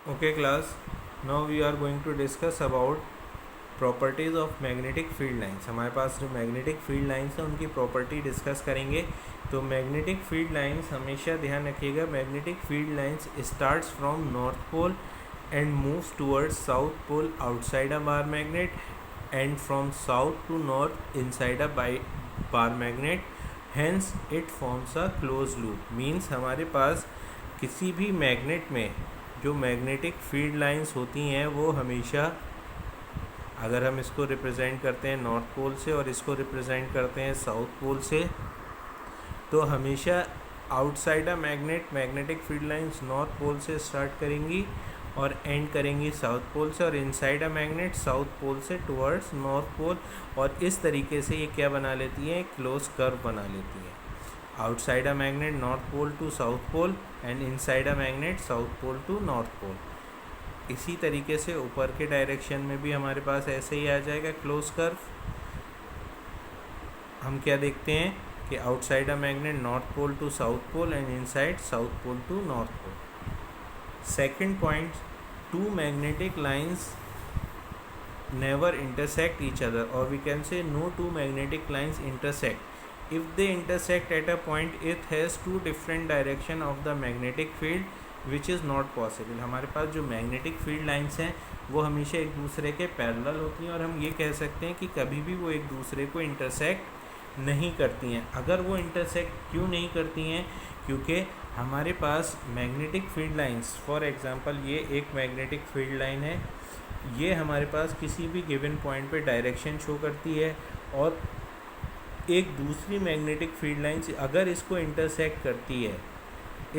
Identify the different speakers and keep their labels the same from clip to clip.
Speaker 1: Okay class, now we are going to discuss about properties of magnetic field lines. हमारे पास जो magnetic field lines हैं उनकी property discuss करेंगे। तो मैग्नेटिक फील्ड लाइंस, हमेशा ध्यान रखिएगा, magnetic field lines starts from north pole and moves towards south pole outside a bar magnet and from south to north inside a bar magnet, hence it forms a close loop. Means हमारे पास किसी भी magnet में जो magnetic field lines होती हैं वो हमेशा, अगर हम इसको रिप्रेजेंट करते हैं नॉर्थ पोल से और इसको रिप्रेजेंट करते हैं साउथ पोल से, तो हमेशा outside a magnetic field lines north pole से स्टार्ट करेंगी और एंड करेंगी साउथ पोल से, और inside a magnet south pole से टुवर्ड्स नॉर्थ पोल। और इस तरीके से ये क्या बना लेती हैं, क्लोज कर्व बना लेती है। Outside a magnet north pole to south pole and inside a magnet south pole to north pole. इसी तरीके से ऊपर के डायरेक्शन में भी हमारे पास ऐसे ही आ जाएगा क्लोज कर्व। हम क्या देखते हैं कि outside a magnet north pole to south pole and inside south pole to north pole. Second point, two magnetic lines never intersect each other, और we can say no two magnetic lines intersect. If they intersect at a point it has two different direction of the magnetic field which is not possible. हमारे पास जो magnetic field lines हैं वो हमेशा एक दूसरे के पैरेलल होती हैं, और हम ये कह सकते हैं कि कभी भी वो एक दूसरे को इंटरसेक्ट नहीं करती हैं। अगर वो इंटरसेक्ट क्यों नहीं करती हैं, क्योंकि हमारे पास magnetic field lines, for example ये एक मैग्नेटिक फील्ड लाइन है, ये हमारे पास किसी भी गिवन पॉइंट पे डायरेक्शन शो करती है, और एक दूसरी मैग्नेटिक फील्ड लाइंस अगर इसको इंटरसेक्ट करती है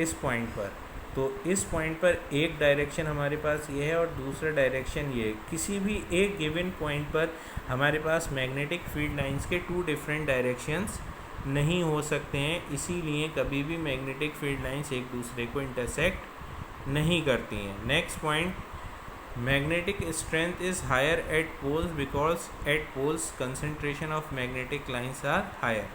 Speaker 1: इस पॉइंट पर, तो इस पॉइंट पर एक डायरेक्शन हमारे पास ये है और दूसरा डायरेक्शन ये है। किसी भी एक गिवन पॉइंट पर हमारे पास मैग्नेटिक फील्ड लाइंस के टू डिफरेंट डायरेक्शंस नहीं हो सकते हैं, इसीलिए कभी भी मैग्नेटिक फील्ड लाइंस एक दूसरे को इंटरसेक्ट नहीं करती हैं। Next point, magnetic strength is higher at poles because at poles concentration of magnetic lines are higher.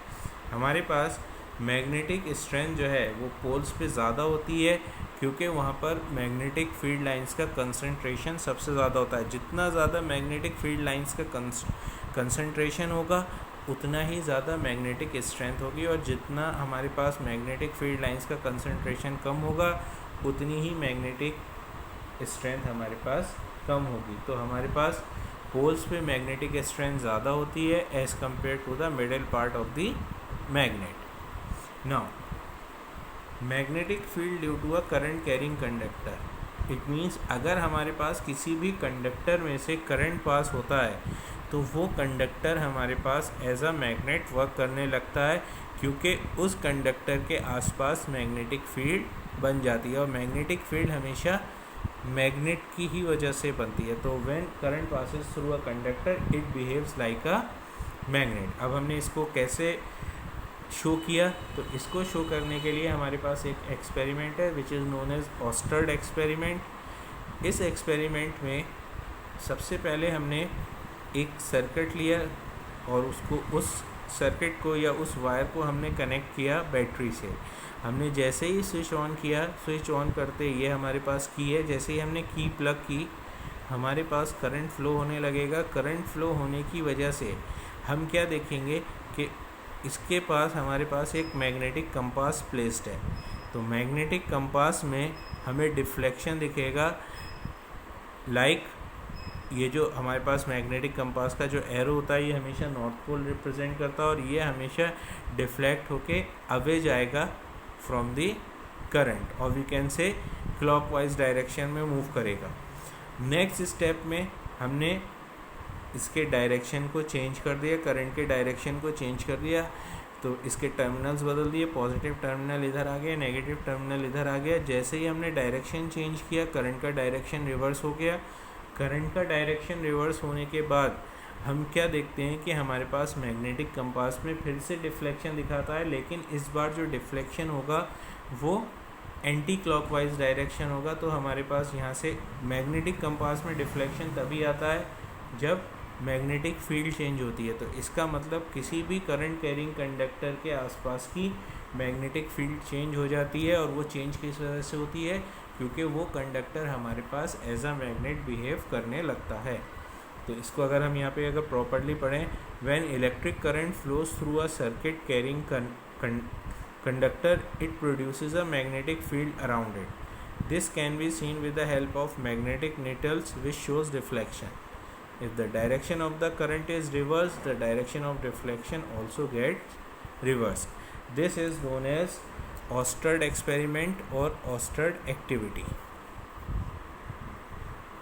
Speaker 1: हमारे पास मैग्नेटिक स्ट्रेंथ जो है वो पोल्स पे ज़्यादा होती है, क्योंकि वहाँ पर मैग्नेटिक फील्ड लाइंस का कंसंट्रेशन सबसे ज़्यादा होता है। जितना ज़्यादा मैग्नेटिक फील्ड लाइंस का कंसंट्रेशन होगा उतना ही ज़्यादा मैग्नेटिक स्ट्रेंथ होगी, और जितना हमारे पास मैग्नेटिक फील्ड लाइंस का कंसंट्रेशन कम होगा उतनी ही मैग्नेटिक स्ट्रेंथ हमारे पास कम होगी। तो हमारे पास पोल्स पे मैग्नेटिक स्ट्रेंथ ज़्यादा होती है as compare to the middle part of the magnet. Now magnetic field due to a current carrying conductor, it means अगर हमारे पास किसी भी कंडक्टर में से करंट पास होता है तो वो कंडक्टर हमारे पास एज अ मैग्नेट वर्क करने लगता है, क्योंकि उस कंडक्टर के आसपास मैग्नेटिक फील्ड बन जाती है, और मैग्नेटिक फील्ड हमेशा मैग्नेट की ही वजह से बनती है। तो when current passes through a conductor it behaves like a magnet. अब हमने इसको कैसे शो किया, तो इसको शो करने के लिए हमारे पास एक एक्सपेरिमेंट है विच इज़ नोन एज ऑस्टर्ड एक्सपेरिमेंट। इस एक्सपेरिमेंट में सबसे पहले हमने एक सर्किट लिया और उसको, उस सर्किट को या उस वायर को हमने कनेक्ट किया बैटरी से। हमने जैसे ही स्विच ऑन किया, स्विच ऑन करते ये हमारे पास की है, जैसे ही हमने की प्लग की हमारे पास करंट फ्लो होने लगेगा। करंट फ्लो होने की वजह से हम क्या देखेंगे कि इसके पास हमारे पास एक मैग्नेटिक कंपास प्लेस्ड है। तो मैग्नेटिक कंपास में हमें डिफ्लेक्शन दिखेगा, लाइक ये जो हमारे पास मैग्नेटिक कंपास का जो एरो होता है ये हमेशा नॉर्थ पोल रिप्रेजेंट करता है, और ये हमेशा डिफ्लेक्ट होके अवे जाएगा फ्रॉम दी करंट, और we can say clockwise direction में मूव करेगा। नेक्स्ट स्टेप में हमने इसके डायरेक्शन को चेंज कर दिया, करंट के डायरेक्शन को चेंज कर दिया, तो इसके टर्मिनल्स बदल दिए, पॉजिटिव टर्मिनल इधर आ गया, नेगेटिव टर्मिनल इधर आ गया। जैसे ही हमने डायरेक्शन चेंज किया करंट का डायरेक्शन रिवर्स हो गया। करंट का डायरेक्शन रिवर्स होने के बाद हम क्या देखते हैं कि हमारे पास मैग्नेटिक कंपास में फिर से डिफ्लेक्शन दिखाता है, लेकिन इस बार जो डिफ्लेक्शन होगा वो एंटी क्लॉकवाइज डायरेक्शन होगा। तो हमारे पास यहाँ से मैग्नेटिक कंपास में डिफ्लेक्शन तभी आता है जब मैग्नेटिक फील्ड चेंज होती है। तो इसका मतलब किसी भी करंट कैरिंग कंडक्टर के आसपास की मैग्नेटिक फील्ड चेंज हो जाती है, और वो चेंज किस वजह से होती है, क्योंकि वो कंडक्टर हमारे पास एज अ मैग्नेट बिहेव करने लगता है। तो इसको अगर हम यहाँ पे अगर प्रॉपरली पढ़ें, when electric current flows through a circuit carrying conductor it produces a magnetic field around it. This can be seen with the help of magnetic needles which shows deflection. If the direction of the current is reversed, the direction of deflection also gets reversed. This is known as Oersted experiment or Oersted activity.